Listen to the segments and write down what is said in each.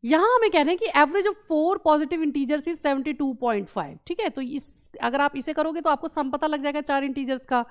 यहाँ हमें कह रहे हैं कि average of 4 positive integers is 72.5, ठीक है। तो इस अगर आप इसे करोगे तो आपको सम पता लग जाएगा 4 इंटीजर्स का।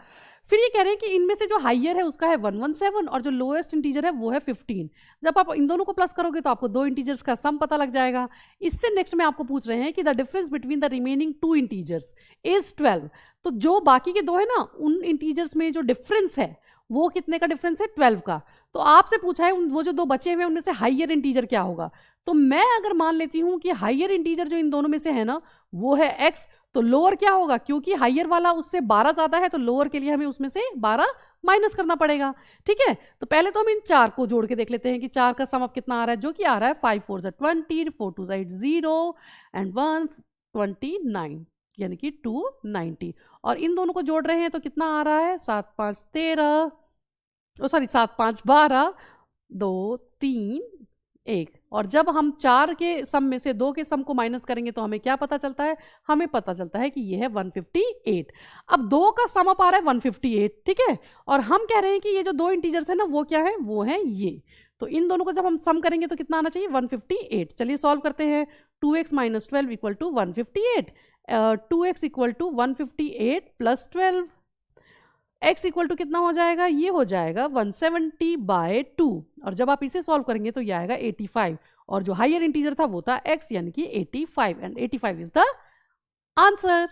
फिर ये कह रहे हैं कि इनमें से जो हाइयर है उसका है 117 और जो लोएस्ट इंटीजर है वो है 15। जब आप इन दोनों को प्लस करोगे तो आपको 2 इंटीजर्स का सम पता लग जाएगा। इससे नेक्स्ट में आपको पूछ रहे हैं कि the difference between the remaining 2 integers is 12। तो जो बाकी के 2 है ना, उन इंटीजर्स में जो डिफरेंस है वो कितने का डिफरेंस है, 12 का। तो आपसे पूछा है वो जो 2 बचे हुए हैं उनमें से हाइयर इंटीजर क्या होगा। तो मैं अगर मान लेती हूं कि हाइयर इंटीजर जो इन दोनों में से है ना वो है x, तो लोअर क्या होगा, क्योंकि हाइयर वाला उससे 12 ज्यादा है तो लोअर के लिए हमें उसमें से 12 माइनस करना पड़ेगा, ठीक है। तो पहले तो हम इन 4 को जोड़ के देख लेते हैं कि 4 का सम अब कितना आ रहा है, जो कि आ रहा है 5 4 20, 4 2 0 एंड 1 29, यानी कि 290। और इन दोनों को जोड़ रहे हैं तो कितना आ रहा है, 7 5 13, 7 5 12, 2 3 1। और जब हम 4 के सम में से 2 के सम को माइनस करेंगे तो हमें क्या पता चलता है, हमें पता चलता है कि ये है 158। अब 2 का सम अप आ रहा है 158, ठीक है। और हम कह रहे हैं कि ये जो 2 इंटीजर्स है ना वो क्या है, वो है ये। तो इन दोनों को जब हम सम करेंगे तो कितना आना चाहिए, 158। चलिए सॉल्व करते हैं। 2x minus 12 equal to 158, 2x equal to 158 plus 12, x equal to कितना हो जाएगा, ये हो जाएगा 170/2। और जब आप इसे सॉल्व करेंगे तो ये आएगा 85, और जो हाइयर इंटीजर था वो था x, यानी कि 85, एंड 85 इज द आंसर।